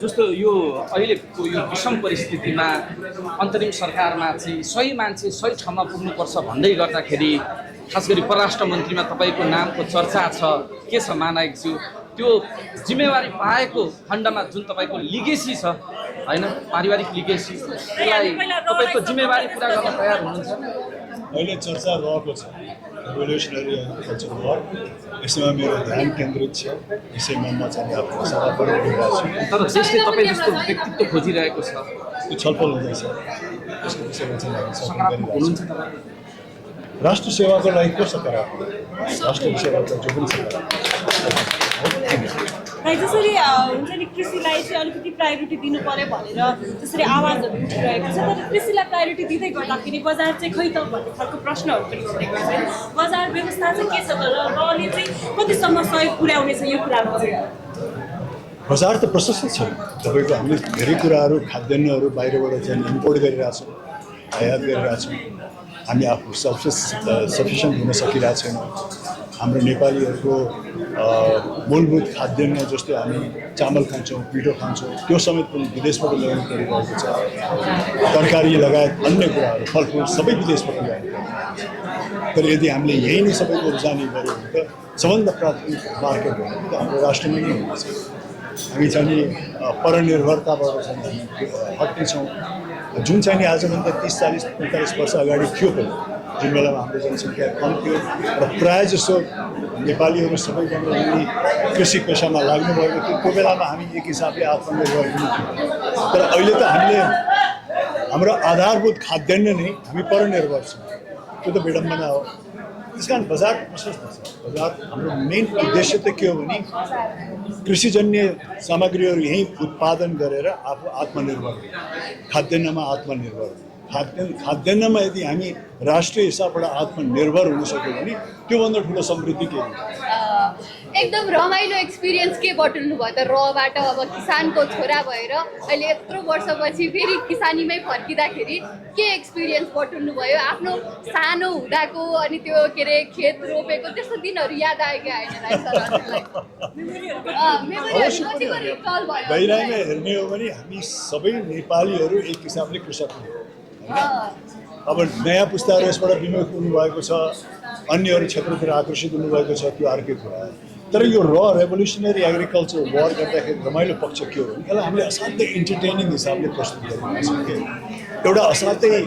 जस्तो यो अहिलेको यो विषम परिस्थितिमा अन्तरिम सरकारमा चाहिँ सही मान्छे सही ठाउँमा पुग्नुपर्छ भन्दै गर्दाखेरि खास गरी परराष्ट्र मन्त्रीमा तपाईँको नामको चर्चा छ। के छ महानायकज्यू, त्यो जिम्मेवारी पाएको खण्डमा जुन तपाईँको लिगेसी छ होइन, पारिवारिक लिगेसी, त्यसलाई तपाईँको जिम्मेवारी पुरा गर्न तयार हुनुहुन्छ? अहिले चर्चा रहेको छ रेभोल्युसनरी एग्रिकल्चर वार, यसमा मेरो ध्यान केन्द्रित छ। यसैमा म चाहिँ आफ्नो सभा गरिरहेको छु। तर देशले तपाईँ जस्तो व्यक्तित्व खोजिरहेको छ, त्यो छलफल हुँदैछ। त्यसको विषयमा चाहिँ हामी छलफल सकारात्मक हुनुहुन्छ गरिरहेको तपाईँ? छौँ। राष्ट्र सेवाको लागि को सकारात्मक? राष्ट्र सेवा त जो पनि सकारात्मक। जसरी हुन्छ नि कृषिलाई चाहिँ अलिकति प्रायोरिटी दिनु पर्यो भनेर जसरी आवाजहरू उठिरहेको छ, तर कृषिलाई प्रायोरिटी दिँदै गर्दाखेरि बजार चाहिँ खै त भन्ने खालको प्रश्नहरू पनि उठेको छ। बजार व्यवस्था चाहिँ के छ र रले चाहिँ कतिसम्म सहयोग पुर्याउनेछ यो कुरामा चाहिँ? बजार त प्रशस्त छ। तपाईँको हामीले धेरै कुराहरू खाद्यान्नहरू बाहिरबाट चाहिँ इम्पोर्ट गरिरहेछौँ, आयात गरिरहेछौँ। हामी आफू सफिसियन्ट हुन सकिरहेको छैनौँ। हाम्रो नेपालीहरूको मूलभूत खाद्यान्न जस्तै हामी चामल खान्छौँ, पिठो खान्छौँ, त्यो समेत पनि विदेशबाट ल्याउनु परिरहेको छ। तरकारी लगायत अन्य कुराहरू, फलफुल सबै विदेशबाट ल्याउनु परिरहेको छ। तर यदि हामीले यही नै सबै कुरो जाने गऱ्यौँ भने त सबभन्दा प्राथमिक मार्केट भनेको त हाम्रो राष्ट्रमै नै हुनेछ। हामी चाहिँ नि परनिर्भरताबाट चाहिँ हामी हट्नेछौँ, जुन चाहिँ नि आजभन्दा 30, 40, 45 वर्ष अगाडि थियो पनि, जुन बेलामा हाम्रो जनसङ्ख्या कम थियो र प्रायः जसो नेपालीहरू सबैजना यिनी कृषि पेसामा लाग्नुभएको थियो, त्यो बेलामा हामी एक हिसाबले आत्मनिर्भर हुन्थ्यौँ। तर अहिले त हामीले हाम्रो आधारभूत खाद्यान्न नै हामी परनिर्भर छौँ। त्यो त विडम्बना हो। त्यस कारण बजार प्रशस्त छ। बजार हाम्रो मेन उद्देश्य त के हो भने कृषिजन्य सामग्रीहरू यहीँ उत्पादन गरेर आफू आत्मनिर्भर, खाद्यान्नमा आत्मनिर्भर। खाद्यान्नमा यदि हामी राष्ट्रिय हिसाबबाट आत्मनिर्भर हुन सक्यौँ भने त्योभन्दा ठुलो समृद्धि के हो? एकदम रमाइलो एक्सपिरियन्स के बटुल्नु भयो त रबाट? अब किसानको छोरा भएर अहिले यत्रो वर्षपछि फेरि किसानीमै फर्किँदाखेरि के एक्सपिरियन्स बटुल्नु भयो? आफ्नो सानो हुँदाको अनि त्यो के अरे खेत रोपेको त्यस्तो दिनहरू याद आयो कि आएन? गहिराइमा हेर्ने हो भने हामी सबै नेपालीहरू एक हिसाबले कृषक हो। अब नयाँ पुस्ताहरू यसबाट विमुख हुनुभएको छ, अन्यहरू क्षेत्रतिर आकर्षित हुनुभएको छ, त्यो अर्कै कुरा। तर यो रेभोल्युसनरी एग्रिकल्चर वार गर्दाखेरि रमाइलो पक्ष के हो भने यसलाई हामीले असाध्यै इन्टरटेनिङ हिसाबले प्रस्तुत गर्न सक्यौँ। एउटा असाध्यै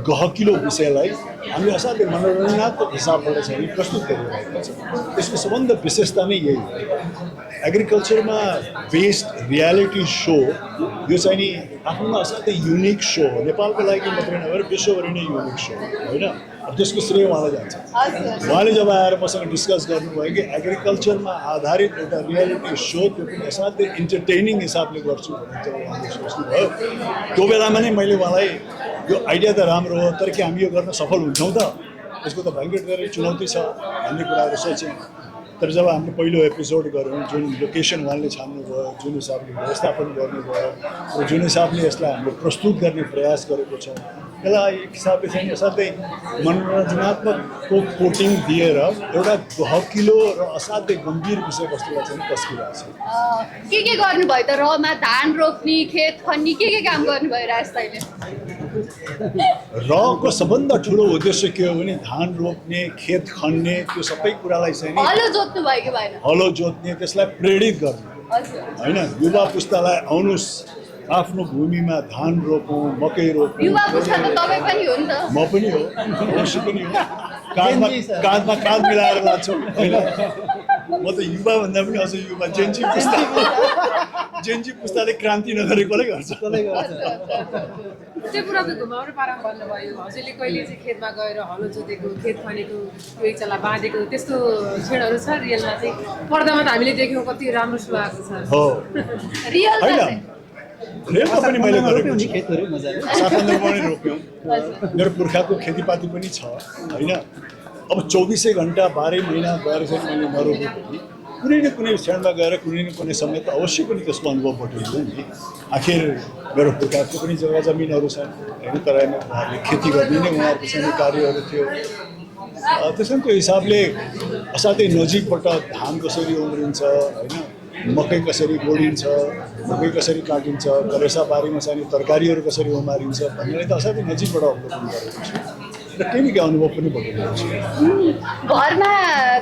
गहकिलो विषयलाई हामीले असाध्यै मनोरञ्जनात्मक हिसाबबाट चाहिँ प्रस्तुत गरिरहेका छौँ। यसको सबभन्दा विशेषता नै यही हो। एग्रिकल्चरमा बेस्ड रियालिटी सो यो चाहिँ नि आफ्नोमा असाध्यै युनिक सो हो। नेपालको लागि मात्रै नभएर विश्वभरि नै युनिक सो होइन। अब त्यसको श्रेय उहाँलाई जान्छ। उहाँले जब आएर मसँग डिस्कस गर्नुभयो कि एग्रिकल्चरमा आधारित एउटा रियालिटी सो त्यो पनि असाध्यै इन्टरटेनिङ हिसाबले गर्छु भनेर जब उहाँले सोच्नुभयो, त्यो बेलामा नै मैले उहाँलाई यो आइडिया त राम्रो हो, तर के हामी यो गर्न सफल हुन्छौँ त? यसको त भयङ्कर धेरै चुनौती छ भन्ने कुराहरू सोच्यौँ। तर जब हामीले पहिलो एपिसोड गऱ्यौँ, जुन लोकेसन उहाँले छान्नुभयो, जुन हिसाबले व्यवस्थापन गर्नुभयो र जुन हिसाबले यसलाई हामीले प्रस्तुत गर्ने प्रयास गरेको छौँ, यसलाई एक हिसाबले चाहिँ असाध्यै मनोरञ्जनात्मक कोटिङ दिएर एउटा गहकिलो र असाध्यै गम्भीर विषयवस्तुलाई चाहिँ पस्किरहेको छ। के गर्नुभयो त? रमा धान रोप्ने, खेत खन्ने, के काम गर्नुभयो राजले? रको सबभन्दा ठुलो उद्देश्य के हो भने धान रोप्ने, खेत खन्ने, त्यो सबै कुरालाई चाहिँ हलो जोत्नु भयो कि भएन? हलो जोत्ने, त्यसलाई प्रेरित गर्ने होइन। युवा पुस्तालाई आउनुहोस् आफ्नो भूमिमा धान रोपौँ, मकै रोपौँ। युवा पुस्ता त तपाईँ पनि हो नि त? म पनि हो, अवश्य पनि हो। काँधमा काँध मिलाएर लान्छौँ होइन। म त युवाभन्दा पनि अझ युवा जेन्जी पुस्ता। जेन्जी पुस्ताले क्रान्ति नगरेकोले गर्छ। त्यो कुरा त घुमाउनु पारामा भन्नुभयो। हजुरले कहिले चाहिँ खेतमा गएर हलो जोतेको, खेत खनेको, यो एकचला बाँधेको त्यस्तो क्षणहरू छ रियलमा चाहिँ? पर्दामा त हामीले देख्यौँ कति राम्रो सुहाएको छ। हो रियलमा रेलमा पनि मैले गरेको छु। साफान्द्रमा पनि रोप्यौँ। मेरो पुर्खाको खेतीपाती पनि छ होइन। अब 24 घन्टा 12 महिना गएर चाहिँ मैले नरोपेँ पनि कुनै न कुनै क्षणमा गएर कुनै न कुनै समय त अवश्य पनि त्यसको अनुभव बटुल्यो नि। आखिर मेरो पुर्खाको पनि जग्गा जमिनहरू छन् होइन, तराईमा उहाँहरूले खेती गर्ने नै उहाँहरूको चाहिँ कार्यहरू थियो। त्यस कारण त्यो हिसाबले असाध्यै नजिकबाट धान कसरी उम्रिन्छ होइन, मकै कसरी गोडिन्छ, मकै कसरी काटिन्छ, करेसा बारीमा चाहिने तरकारीहरू कसरी उमारिन्छ भन्नेलाई त असाध्यै नजिकबाट अवलोकन गरेको छु र केही न केही अनुभव पनि भइरहेको छु। घरमा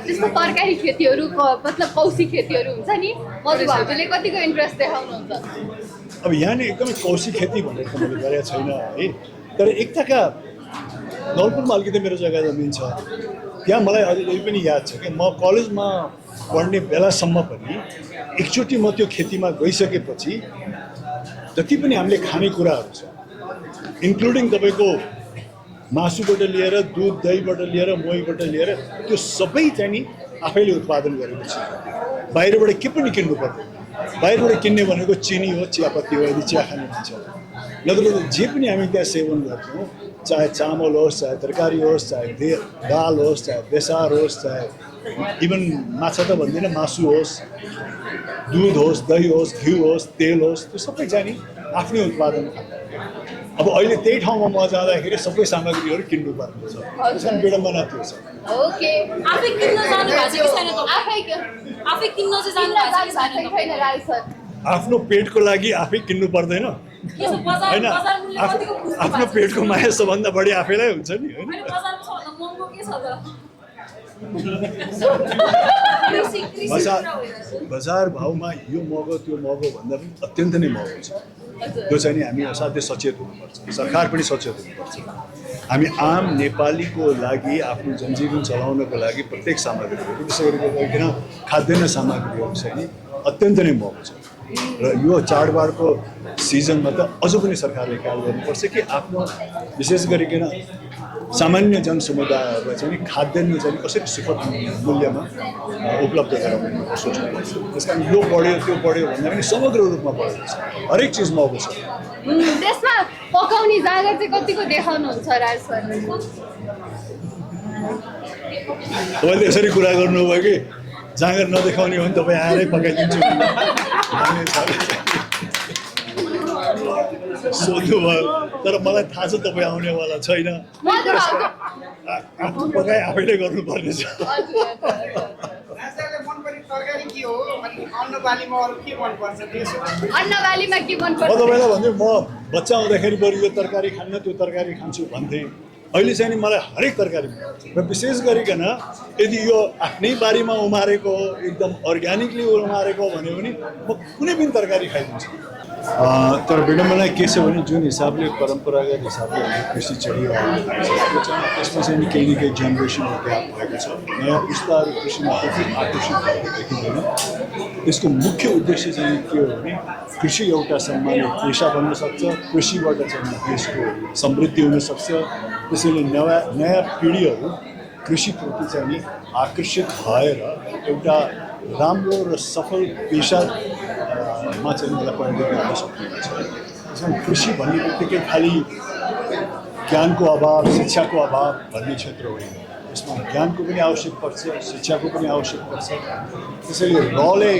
त्यस्तो तरकारी खेतीहरू मतलब कौशी खेतीहरू हुन्छ नि, मधु भाउजूले कतिको इन्ट्रेस्ट देखाउनुहुन्छ? अब यहाँ नि एकदमै कौशी खेती भनेर त मैले गरेको छैन है, तर एकताका नलपुरमा अलिकति मेरो जग्गा जमिन छ, त्यहाँ मलाई अझै पनि याद छ कि म कलेजमा पढ्ने बेलासम्म पनि एकचोटि म त्यो खेतीमा गइसकेपछि जति पनि हामीले खानेकुराहरू छ इन्क्लुडिङ तपाईँको मासुबाट लिएर दुध दहीबाट लिएर मोहीबाट लिएर त्यो सबै चाहिँ नि आफैले उत्पादन गरेपछि बाहिरबाट के पनि किन्नु पर्दैन। बाहिरबाट किन्ने भनेको चिनी हो, चियापत्ती हो, यदि चिया खाने मान्छे नत्र जे पनि हामी त्यहाँ सेवन गर्छौँ, चाहे चामल होस्, चाहे तरकारी होस्, चाहे दाल होस्, चाहे बेसार होस्, चाहे इभन माछा त भन्दिनँ, मासु होस्, दुध होस्, दही होस्, घिउ होस्, तेल होस्, त्यो सबै चाहिँ नि आफ्नै उत्पादन खान्छ। अब अहिले त्यही ठाउँमा म जाँदाखेरि सबै सामग्रीहरू किन्नु पर्ने छ, त्यसमा विडम्बना त्यो छ। ओके, आफै किन्न जानु भएको छ कि छैन आफै आफै किन्न चाहिँ जानु भएको छ कि छैन? राज सर, आफ्नो पेटको लागि आफै किन्नु पर्दैन होइन, आफ्नो पेटको माया सबभन्दा बढी आफैलाई हुन्छ नि होइन। बजारमा सबभन्दा महँगो के छ त? बजार भाउमा यो महँगो त्यो महँगो भन्दा पनि अत्यन्त नै महँगो छ। त्यो चाहिँ नि हामी असाध्यै सचेत हुनुपर्छ, सरकार पनि सचेत हुनुपर्छ। हामी आम नेपालीको लागि आफ्नो जनजीवन चलाउनको लागि प्रत्येक सामग्रीहरू विशेष गरी किन खाद्यान्न सामग्रीहरू चाहिँ नि अत्यन्त नै महँगो छ र यो चाडबाडको सिजनमा त अझ पनि सरकारले ख्याल गर्नुपर्छ कि आफ्नो विशेष गरिकन सामान्य जनसमुदायहरूलाई चाहिँ खाद्यान्न चाहिँ कसरी सुपथ मूल्यमा उपलब्ध गराउने सोच्नुपर्छ। त्यस कारण यो बढ्यो त्यो बढ्यो भन्दा पनि समग्र रूपमा बढेको छ, हरेक चिज महँगो छ। त्यसमा पकाउने जाँगर चाहिँ कतिको देखाउनुहुन्छ राज सर? तपाईँले यसरी कुरा गर्नुभयो कि जाँगर नदेखाउने हो भने तपाईँ आएरै पकाइदिन्छु सोध्नुभयो, तर मलाई थाहा छ तपाईँ आउनेवाला छैन। आफू पकाइ आफैले गर्नुपर्ने छ। अन्नबालीमा के मन म तपाईँलाई भन्छु, म बच्चा आउँदाखेरि बरु यो तरकारी खान्न त्यो तरकारी खान्छु भन्थेँ, अहिले चाहिँ नि मलाई हरेक तरकारी र विशेष गरिकन यदि यो आफ्नै बारीमा उमारेको हो, एकदम अर्ग्यानिकली उमारेको हो भने पनि म कुनै पनि तरकारी खाइदिन्छु। तर विडम्बना के छ भने जुन हिसाबले परम्परागत हिसाबले कृषि चलिरहेको छ त्यसमा चाहिँ नि केही न केही जेनेरेसनको ग्याप भएको छ। नयाँ पुस्ताहरू कृषिमा कति आकर्षित भएको देखिँदैन। यसको मुख्य उद्देश्य चाहिँ के हो भने कृषि एउटा सम्मानित पेसा बन्न सक्छ, कृषिबाट चाहिँ देशको समृद्धि हुनसक्छ। त्यसैले नयाँ पिँढीहरू कृषिप्रति चाहिँ नि आकर्षित भएर एउटा राम्रो र सफल पेसामा चाहिँ मलाई परिणत गर्न सक्नुहुन्छ। त्यसमा कृषि भन्ने बित्तिकै खालि ज्ञानको अभाव, शिक्षाको अभाव भन्ने क्षेत्र होइन। यसमा ज्ञानको पनि आवश्यक पर्छ, शिक्षाको पनि आवश्यक पर्छ। त्यसैले रले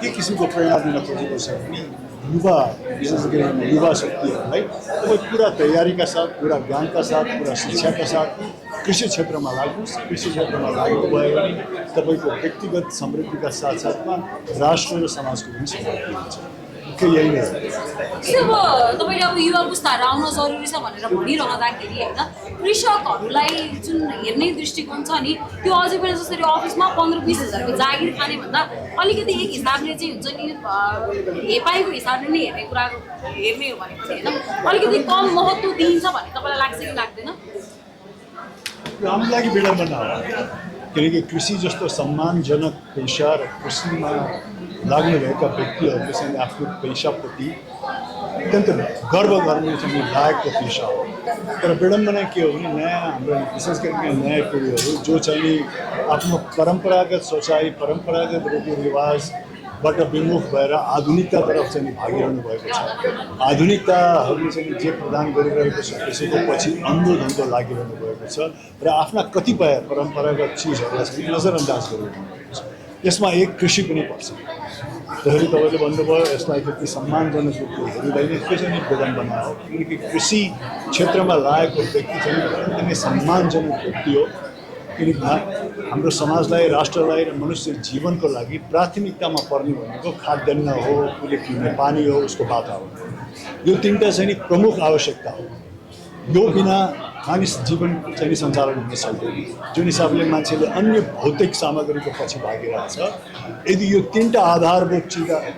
के किसिमको प्रेरणा दिन खोजेको छ भने युवा, विशेष गरी युवा शक्तिहरूलाई तपाईँ पुरा तयारीका साथ, पुरा ज्ञानका साथ, पुरा शिक्षाका साथ कृषि क्षेत्रमा लाग्नुहोस्। कृषि क्षेत्रमा लाग्नुभयो भने तपाईँको व्यक्तिगत समृद्धिका साथसाथमा राष्ट्र र समाजको पनि समृद्धि हुन्छ। यही नै अब तपाईँले अब युवा पुस्ताहरू आउन जरुरी छ भनेर भनिरहँदाखेरि होइन, कृषकहरूलाई जुन हेर्ने दृष्टिकोण छ नि त्यो अझै पनि जसरी अफिसमा 15-20 हजारको जागिर खाने भन्दा अलिकति एक हिसाबले चाहिँ हुन्छ नि हेपाइको हिसाबले नै हेर्ने कुरा हेर्ने हो भने पनि होइन अलिकति कम महत्त्व दिइन्छ भन्ने तपाईँलाई लाग्छ कि लाग्दैन? हाम्रो लागि विडम्बना हो, किनकि कृषि जस्तो सम्मानजनक पेसा र कृषिमा लाग्नुभएका व्यक्तिहरूले चाहिँ आफ्नो पेसाप्रति अत्यन्त गर्व गर्ने चाहिँ लायकको पेसा हो। तर विडम्बना के हो भने नयाँ हाम्रो विशेष गरी नयाँ पिँढीहरू जो चाहिँ आफ्नो परम्परागत सोचाइ, परम्परागत रीतिरिवाजबाट विमुख भएर आधुनिकतातर्फ चाहिँ भागिरहनु भएको छ। आधुनिकताहरूले चाहिँ जे प्रदान गरिरहेको छ त्यसैको पछि अन्धो लागिरहनु भएको छ र आफ्ना कतिपय परम्परागत चिजहरूलाई चाहिँ नजरअन्दाज गरिरहनु भएको छ। यसमा एक कृषि पनि पर्छ। त्यसरी तपाईँले भन्नुभयो यसलाई त्यति सम्मानजनक रूपले हेरिँदैन, त्यो चाहिँ विडम्बना हो। किनकि कृषि क्षेत्रमा लागेको व्यक्ति चाहिँ एकदमै सम्मानजनक व्यक्ति हो। किनकि हाम्रो समाजलाई, राष्ट्रलाई र मनुष्य जीवनको लागि प्राथमिकतामा पर्ने भनेको खाद्यान्न हो, उसले पिउने पानी हो, उसको वातावरण हो। यो तीनटा चाहिँ नि प्रमुख आवश्यकता हो। यो बिना मानिस जीवन चाहिँ सञ्चालन हुन सक्दैन। जुन हिसाबले मान्छेले अन्य भौतिक सामग्रीको पछि भागिरहेछ, यदि यो तीनटा आधारभूत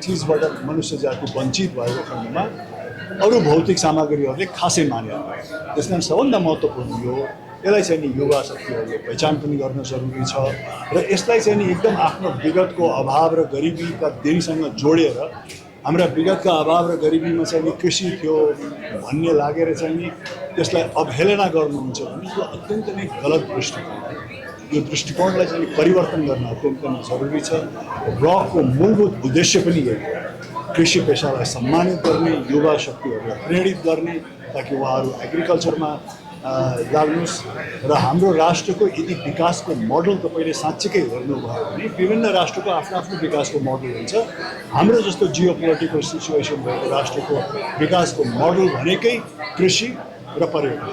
चिजबाट मनुष्य जाति वञ्चित भएको खण्डमा अरू भौतिक सामग्रीहरूले खासै माने। त्यस कारण सबभन्दा महत्त्वपूर्ण यो यसलाई चाहिँ नि युवा शक्तिहरूले पहिचान पनि गर्न जरुरी छ र यसलाई चाहिँ नि एकदम आफ्नो विगतको अभाव र गरिबीका दिनसँग जोडेर हाम्रा विगतका अभाव र गरिबीमा चाहिँ नि कृषि थियो भन्ने लागेर चाहिँ नि त्यसलाई अवहेलना गर्नुहुन्छ भने यो अत्यन्त नै गलत दृष्टिकोण हो। यो दृष्टिकोणलाई चाहिँ परिवर्तन गर्न अत्यन्त नै जरुरी छ। ब्लकको मूलभूत उद्देश्य पनि यही हो, कृषि पेसालाई सम्मानित गर्ने, युवा शक्तिहरूलाई प्रेरित गर्ने, ताकि उहाँहरू एग्रिकल्चरमा लाग्नुहोस्। र हाम्रो राष्ट्रको यदि विकासको मोडल तपाईँले साँच्चीकै हेर्नुभयो भने विभिन्न राष्ट्रको आफ्नो आफ्नो विकासको मोडल हुन्छ। हाम्रो जस्तो जियो पोलिटिकल सिचुएसन भएको राष्ट्रको विकासको मोडल भनेकै कृषि र पर्यटन।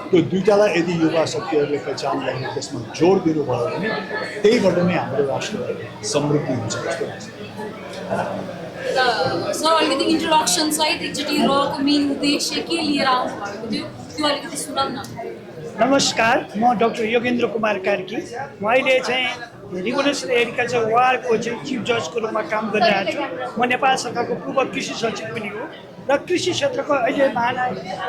त्यो दुईटालाई यदि युवा शक्तिहरूले पहिचान गर्ने त्यसमा जोड दिनुभयो भने त्यहीबाट नै हाम्रो राष्ट्रलाई समृद्धि हुन्छ जस्तो लाग्छ। सर अलिकति इन्ट्रोडक्सन सहित एकचोटि रको मेन उद्देश्य के लिएर आउनु भएको थियो त्यो अलिकति सुनाउँ न। नमस्कार, म डाक्टर योगेन्द्र कुमार कार्की। म अहिले चाहिँ रिभोल्युसनरी एग्रिकल्चर वारको चाहिँ चिफ जजको रूपमा काम गरिरहेको छु। म नेपाल सरकारको पूर्व कृषि सचिव पनि हो र कृषि क्षेत्रको अहिले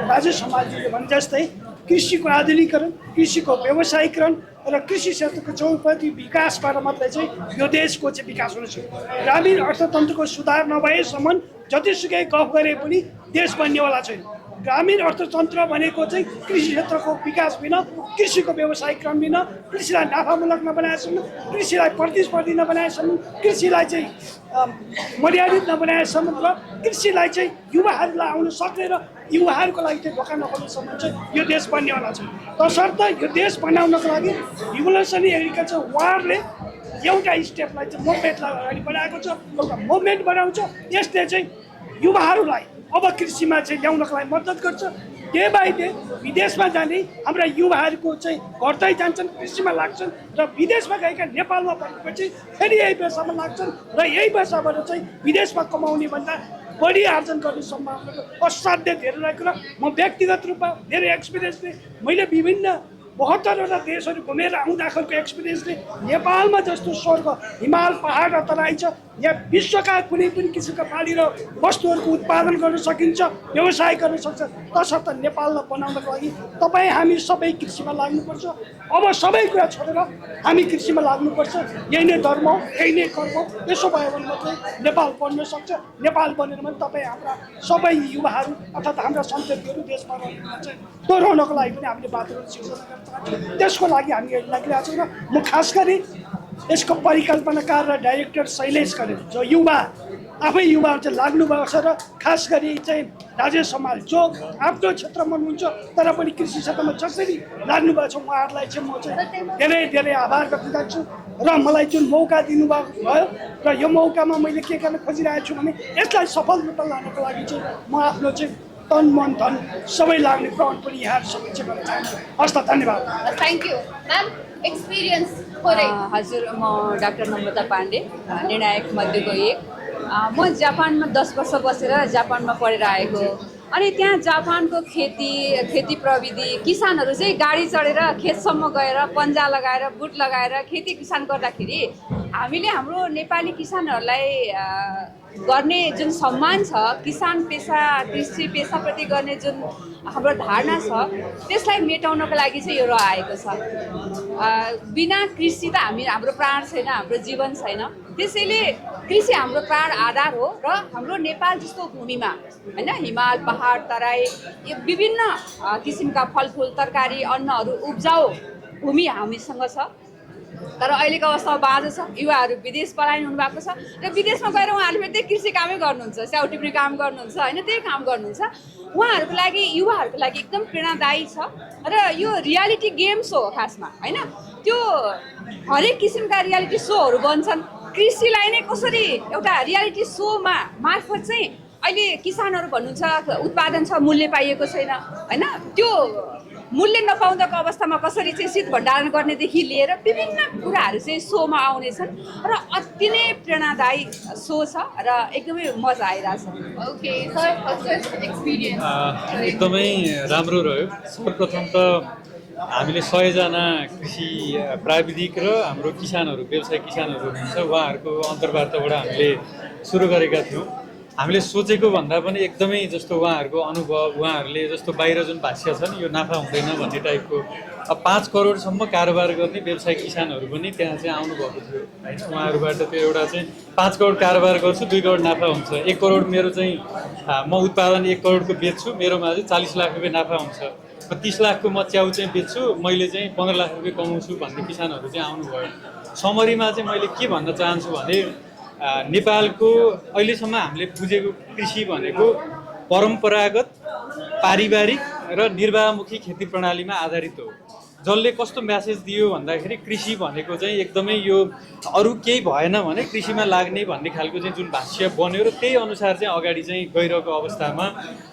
राजु समाजले भने जस्तै कृषिको आधुनिकीकरण, कृषिको व्यवसायीकरण र कृषि क्षेत्रको चौपदी विकासबाट मात्रै चाहिँ यो देशको चाहिँ विकास हुनेछ। ग्रामीण अर्थतन्त्रको सुधार नभएसम्म जतिसुकै गफ गरे पनि देश बन्नेवाला छैन। ग्रामीण अर्थतन्त्र भनेको चाहिँ कृषि क्षेत्रको विकास बिना, कृषिको व्यवसायीकरण बिना, कृषिलाई नाफामूलक नबनाएसम्म, कृषिलाई प्रतिस्पर्धी नबनाएसम्म, कृषिलाई चाहिँ मर्यादित नबनाएसम्म र कृषिलाई चाहिँ युवाहरूलाई आउन सक्ने र युवाहरूको लागि चाहिँ ढोका नखोल्नेसम्म चाहिँ यो देश बन्नेवाला छ। तसर्थ यो देश बनाउनको लागि रिभोल्युसनरी एग्रिकल्चर वारले एउटा स्टेपलाई चाहिँ मुभमेन्टलाई अगाडि बढाएको छ, एउटा मुभमेन्ट बनाउँछ। यसले चाहिँ युवाहरूलाई अब कृषिमा चाहिँ ल्याउनको लागि मद्दत गर्छ। डे बाई डे विदेशमा जाने हाम्रा युवाहरूको चाहिँ घट्दै जान्छन्, कृषिमा लाग्छन् र विदेशमा गएका नेपालमा परेपछि फेरि यही पेसामा लाग्छन् र यही पेसाबाट चाहिँ विदेशमा कमाउने भन्दा बढी आर्जन गर्ने सम्भावनाको असाध्य धेरै रहेको र म व्यक्तिगत रूपमा मेरो एक्सपिरियन्सले मैले विभिन्न 72वटा देशहरू घुमेर आउँदाखेरिको एक्सपिरियन्सले नेपालमा जस्तो स्वर्ग हिमाल पहाड र तराई छ, यहाँ विश्वका कुनै पनि किसिमका बाली र वस्तुहरूको उत्पादन गर्न सकिन्छ, व्यवसाय गर्न सक्छ। तसर्थ नेपाललाई बनाउनको लागि तपाईँ हामी सबै कृषिमा लाग्नुपर्छ। अब सबै कुरा छोडेर हामी कृषिमा लाग्नुपर्छ। यही नै धर्म हो, यही नै कर्म हो। यसो भयो भने मात्रै नेपाल बन्न सक्छ। नेपाल बनेर भने तपाईँ हाम्रा सबै युवाहरू अर्थात् हाम्रा सन्ततिहरू देशमा रहनु चाहिँ दोहोऱ्याउनको लागि पनि हामीले बाटोहरू सिर्जना गर्न चाहन्छौँ। त्यसको लागि हामी लागिरहेको छौँ र म खास गरी यसको परिकल्पनाकार र डाइरेक्टर शैलेश करेल जो युवा आफै युवाहरू चाहिँ लाग्नु भएको छ र खास गरी चाहिँ राजेश समाल जो आफ्नो क्षेत्रमा हुनुहुन्छ तर पनि कृषि क्षेत्रमा जसरी लाग्नुभएको छ उहाँहरूलाई चाहिँ म चाहिँ धेरै धेरै आभार व्यक्त गर्छु र मलाई जुन मौका दिनुभएको भयो र यो मौकामा मैले के गर्न खोजिरहेको छु भने यसलाई सफल रूपमा लानको लागि चाहिँ म आफ्नो चाहिँ तन मन धन सबै लाग्ने प्रण पनि यहाँ समीक्षा गर्न चाहन्छु। हस् त, धन्यवाद। Thank you ma'am. एक्सपिरियन्स हजुर, म डाक्टर नम्रता पाण्डे, निर्णायक मध्येको एक। म जापानमा 10 वर्ष बसेर जापानमा पढेर आएको। अनि त्यहाँ जापानको खेती प्रविधि, किसानहरू चाहिँ गाडी चढेर खेतसम्म गएर पन्जा लगाएर बुट लगाएर खेती किसान गर्दाखेरि हामीले हाम्रो नेपाली किसानहरूलाई गर्ने जुन सम्मान छ, किसान पेसा कृषि पेसाप्रति गर्ने जुन हाम्रो धारणा छ त्यसलाई मेटाउनको लागि चाहिँ यो आएको छ। बिना कृषि त हाम्रो प्राण छैन, हाम्रो जीवन छैन। त्यसैले कृषि हाम्रो प्राण आधार हो र हाम्रो नेपाल जस्तो भूमिमा हैन, हिमाल पहाड तराई यो विभिन्न किसिमका फलफुल तरकारी अन्नहरू उब्जाउ भूमि हामीसँग छ। तर अहिलेको अवस्था बाँझो छ। युवाहरू विदेश पलायन हुनुभएको छ र विदेशमा गएर उहाँहरूले फेरि त्यही कृषि कामै गर्नुहुन्छ, स्याउ टिप्ने काम गर्नुहुन्छ होइन, त्यही काम गर्नुहुन्छ। उहाँहरूको लागि युवाहरूको लागि एकदम प्रेरणादायी छ र यो रियालिटी गेम्स हो खासमा होइन। त्यो हरेक किसिमका रियालिटी सोहरू बन्छन्। कृषिलाई नै कसरी एउटा रियालिटी सोमा मार्फत चाहिँ अहिले किसानहरू भन्नुहुन्छ उत्पादन छ मूल्य पाइएको छैन होइन, त्यो मूल्य नपाउँदाको अवस्थामा कसरी चाहिँ शीत भण्डारण गर्नेदेखि लिएर विभिन्न कुराहरू चाहिँ सोमा आउनेछन् र अति नै प्रेरणादायी सो छ र एकदमै मजा आइरहेछ। ओके सर, फर्स्ट एक्सपिरियन्स एकदमै राम्रो रह्यो। सर्वप्रथम त हामीले 100 जना कृषि प्राविधिक र हाम्रो किसानहरू व्यवसायिक किसानहरू हुनुहुन्छ उहाँहरूको अन्तर्वार्ताबाट हामीले सुरु गरेका थियौँ। हामीले सोचेको भन्दा पनि एकदमै जस्तो उहाँहरूको अनुभव, उहाँहरूले जस्तो बाहिर जुन भाष्य छ नि यो नाफा हुँदैन भन्ने टाइपको 5 करोडसम्म कारोबार गर्ने व्यवसायिक किसानहरू पनि त्यहाँ चाहिँ आउनुभएको थियो होइन। उहाँहरूबाट त्यो एउटा चाहिँ 5 करोड कारोबार गर्छु 2 करोड नाफा हुन्छ, 1 करोड मेरो चाहिँ म उत्पादन 1 करोडको बेच्छु, मेरोमा चाहिँ 40 लाख रुपियाँ नाफा हुन्छ, 30 लाखको म च्याउ चाहिँ बेच्छु, मैले चाहिँ 15 लाख रुपियाँ कमाउँछु भन्ने किसानहरू चाहिँ आउनुभयो। समरीमा चाहिँ मैले के भन्न चाहन्छु भने नेपालको अहिलेसम्म हामीले बुझेको कृषि भनेको परम्परागत पारिवारिक र निर्वाहमुखी खेती प्रणालीमा आधारित हो। जसले कस्तो म्यासेज दियो भन्दाखेरि कृषि भनेको चाहिँ एकदमै यो अरू केही भएन भने कृषिमा लाग्ने भन्ने खालको चाहिँ जुन भाष्य बन्यो र त्यही अनुसार चाहिँ अगाडि चाहिँ गइरहेको अवस्थामा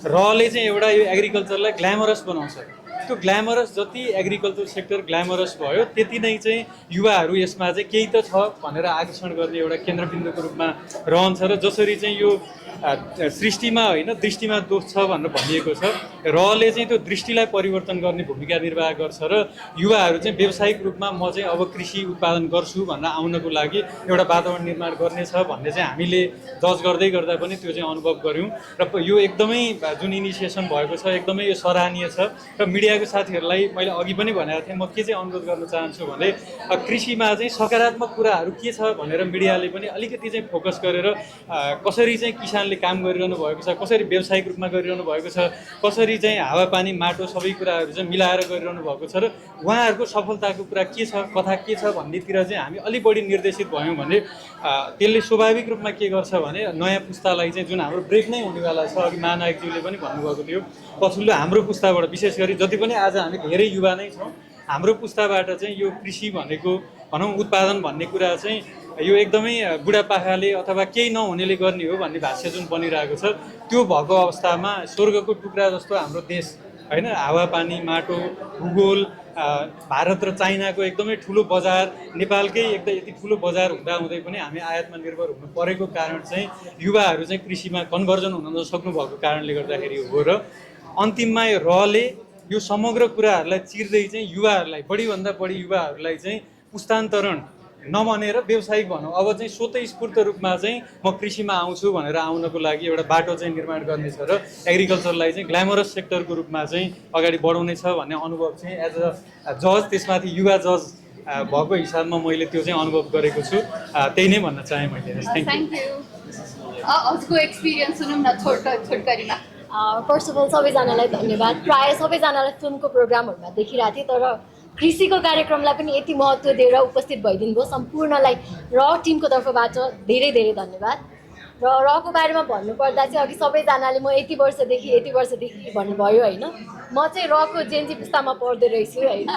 रले चाहिँ एउटा यो एग्रिकल्चरलाई ग्ल्यामरस बनाउँछ। त्यो ग्ल्यामरस जति एग्रिकल्चर सेक्टर ग्ल्यामरस भयो त्यति नै चाहिँ युवाहरू यसमा चाहिँ केही त छ भनेर आकर्षण गर्ने एउटा केन्द्रबिन्दुको रूपमा रहन्छ र जसरी चाहिँ यो सृष्टिमा होइन दृष्टिमा दोष छ भनेर भनिएको छ, रले चाहिँ त्यो दृष्टिलाई परिवर्तन गर्ने भूमिका निर्वाह गर्छ र युवाहरू चाहिँ व्यावसायिक रूपमा म चाहिँ अब कृषि उत्पादन गर्छु भनेर आउनको लागि एउटा वातावरण निर्माण गर्नेछ भन्ने चाहिँ हामीले जज गर्दै गर्दा पनि त्यो चाहिँ अनुभव गऱ्यौँ र यो एकदमै जुन इनिसिएसन भएको छ एकदमै यो सराहनीय छ। र मिडियाको साथीहरूलाई मैले अघि पनि भनेको थिएँ, म के चाहिँ अनुरोध गर्न चाहन्छु भने कृषिमा चाहिँ सकारात्मक कुराहरू के छ भनेर मिडियाले पनि अलिकति चाहिँ फोकस गरेर कसरी चाहिँ किसानले काम गरिरहनु भएको छ, कसरी व्यावसायिक रूपमा गरिरहनु भएको छ, कसरी चाहिँ हावापानी माटो सबै कुराहरू चाहिँ मिलाएर गरिरहनु भएको छ र उहाँहरूको सफलताको कुरा के छ, कथा के छ भन्नेतिर चाहिँ हामी अलिक बढी निर्देशित भयौँ भने त्यसले स्वाभाविक रूपमा के गर्छ भने नयाँ पुस्तालाई चाहिँ जुन हाम्रो ब्रेक नै हुनेवाला छ, अघि महानायकज्यूले पनि भन्नुभएको थियो, पछिल्लो हाम्रो पुस्ताबाट विशेष गरी जति पनि आज हामी धेरै युवा नै छौँ, हाम्रो पुस्ताबाट चाहिँ यो कृषि भनेको भनौँ उत्पादन भन्ने कुरा चाहिँ यो एकदमै बुढापाकाले अथवा केही नहुनेले गर्ने हो भन्ने भाष्य जुन बनिरहेको छ त्यो भएको अवस्थामा स्वर्गको टुक्रा जस्तो हाम्रो देश होइन, हावापानी माटो भूगोल भारत र चाइनाको एकदमै ठुलो बजार, नेपालकै एकदम यति ठुलो बजार हुँदाहुँदै पनि हामी आयातमा निर्भर हुनु परेको कारण चाहिँ युवाहरू चाहिँ कृषिमा कन्भर्जन हुन नसक्नु भएको कारणले गर्दाखेरि हो र अन्तिममा यो रले यो समग्र कुराहरूलाई चिर्दै चाहिँ युवाहरूलाई बढीभन्दा बढी युवाहरूलाई चाहिँ पुस्तान्तरण नभनेर व्यावसायिक भनौँ अब चाहिँ स्वतःस्फूर्त रूपमा चाहिँ म कृषिमा आउँछु भनेर आउनको लागि एउटा बाटो चाहिँ निर्माण गर्नेछ र एग्रिकल्चरलाई चाहिँ ग्ल्यामरस सेक्टरको रूपमा चाहिँ अगाडि बढाउनेछ भन्ने अनुभव चाहिँ एज अ जज त्यसमाथि युवा जज भएको हिसाबमा मैले त्यो चाहिँ अनुभव गरेको छु। त्यही नै भन्न चाहेँ मैले। Thank you. हजुरको एक्सपिरियन्स सुनौँ न छोटकरीमा। फर्स्ट अफ अल सबैजनालाई धन्यवाद। प्रायः सबैजनालाई फिल्मको प्रोग्रामहरूमा देखिरहेको थिएँ, तर कृषिको कार्यक्रमलाई पनि यति महत्त्व दिएर उपस्थित भइदिनु भयो सम्पूर्णलाई र टिमको तर्फबाट धेरै धेरै धन्यवाद। र रको बारेमा भन्नुपर्दा चाहिँ अघि सबैजनाले म यति वर्षदेखि भन्नुभयो होइन, म चाहिँ रको जेन्जी पुस्तामा पढ्दै रहेछु होइन।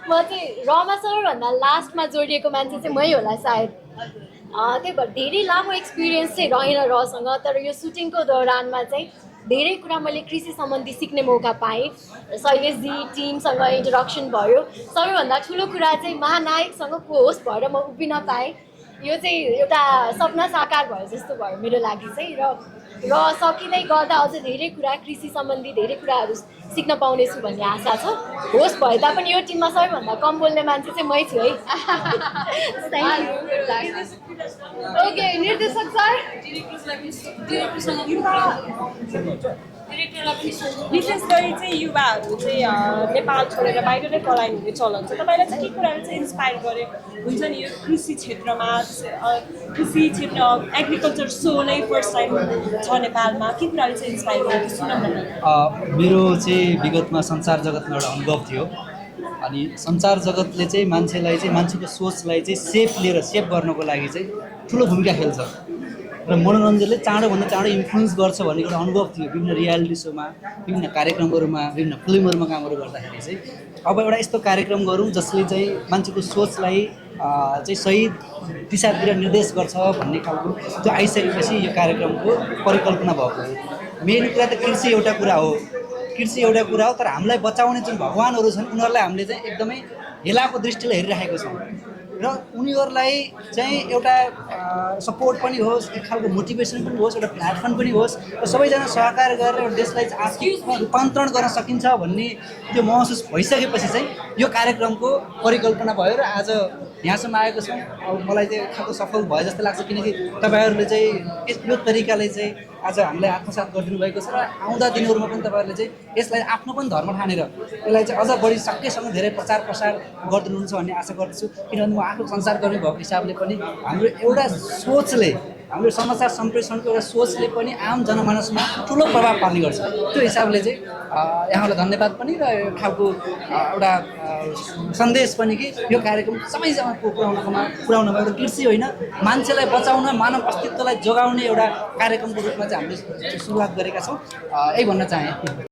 म चाहिँ रमा सबैभन्दा लास्टमा जोडिएको मान्छे चाहिँ मै होला सायद, त्यही भएर धेरै लामो एक्सपिरियन्स चाहिँ रहेन रसँग, तर यो सुटिङको दौरानमा चाहिँ धेरै कुरा मैले कृषि सम्बन्धी सिक्ने मौका पाएँ। शैलेशजी टिमसँग इन्ट्रोडक्सन भयो, सबैभन्दा ठुलो कुरा चाहिँ महानायकसँग होस्ट भएर म उभिन पाएँ, यो चाहिँ एउटा सपना साकार भयो जस्तो भयो मेरो लागि चाहिँ। र सकिँदै गर्दा अझ धेरै कुरा कृषि सम्बन्धी धेरै कुराहरू सिक्न पाउनेछु भन्ने आशा छ। होस्ट भए तापनि यो टिममा सबैभन्दा कम बोल्ने मान्छे चाहिँ मै छु है। Thank you. ओके निर्देशक सर। विशेष गरी चाहिँ युवाहरू चाहिँ नेपाल छोडेर बाहिर नै पलायन हुने चलन छ। तपाईँलाई चाहिँ के कुराहरू चाहिँ इन्सपायर गरे हुन्छ नि यो कृषि क्षेत्रमा, कृषि क्षेत्र एग्रिकल्चर सो नै फर्स्ट टाइम छ नेपालमा, के कुराहरू चाहिँ इन्सपायर गरे सुनौँ न। मेरो चाहिँ विगतमा सञ्चार जगतमा एउटा अनुभव थियो, अनि सञ्चार जगतले चाहिँ मान्छेलाई चाहिँ मान्छेको सोचलाई चाहिँ सेप गर्नको लागि चाहिँ ठुलो भूमिका खेल्छ र मनोरञ्जनले चाँडोभन्दा चाँडो इन्फ्लुएन्स गर्छ भन्ने एउटा अनुभव थियो विभिन्न रियालिटी सोमा, विभिन्न कार्यक्रमहरूमा, विभिन्न फिल्महरूमा कामहरू गर्दाखेरि चाहिँ अब एउटा यस्तो कार्यक्रम गरौँ जसले चाहिँ मान्छेको सोचलाई चाहिँ सही दिशातिर निर्देश गर्छ भन्ने खालको त्यो आइसकेपछि यो कार्यक्रमको परिकल्पना भएको हो। मेन कुरा त कृषि एउटा कुरा हो, कृषि एउटा कुरा हो, तर हामीलाई बचाउने जुन भगवान्हरू छन् उनीहरूलाई हामीले चाहिँ एकदमै हेलाको दृष्टिले हेरिरहेको छौँ र उनीहरूलाई चाहिँ एउटा सपोर्ट पनि होस्, एक खालको मोटिभेसन पनि होस्, एउटा प्लेटफर्म पनि होस् र सबैजना सहकार गरेर एउटा देशलाई आर्थिक रूपान्तरण गर्न सकिन्छ भन्ने त्यो महसुस भइसकेपछि चाहिँ यो कार्यक्रमको परिकल्पना भयो र आज यहाँसम्म आएको छौँ। अब मलाई चाहिँ एक खालको सफल भयो जस्तो लाग्छ, किनकि तपाईँहरूले चाहिँ यो तरिकाले चाहिँ आज हामीलाई आत्मसात गरिदिनु भएको छ र आउँदा दिनहरूमा पनि तपाईँहरूले चाहिँ यसलाई आफ्नो पनि धर्म ठानेर यसलाई चाहिँ अझ बढी सकेसम्म धेरै प्रचार प्रसार गरिदिनुहुन्छ भन्ने आशा गर्दछु। किनभने म आफ्नो सञ्चारकर्मी भएको हिसाबले पनि हाम्रो एउटा सोचले, हाम्रो समाचार सम्प्रेषणको एउटा सोचले पनि आम जनमानसमा ठुलो प्रभाव पार्ने गर्छ। त्यो हिसाबले चाहिँ यहाँलाई धन्यवाद पनि र यो खालको एउटा सन्देश पनि कि यो कार्यक्रम सबैजना पुर्याउनमा एउटा कृषि होइन, मान्छेलाई बचाउन, मानव अस्तित्वलाई जोगाउने एउटा कार्यक्रमको रूपमा चाहिँ हामीले सुरुवात गरेका छौँ। यही भन्न चाहे।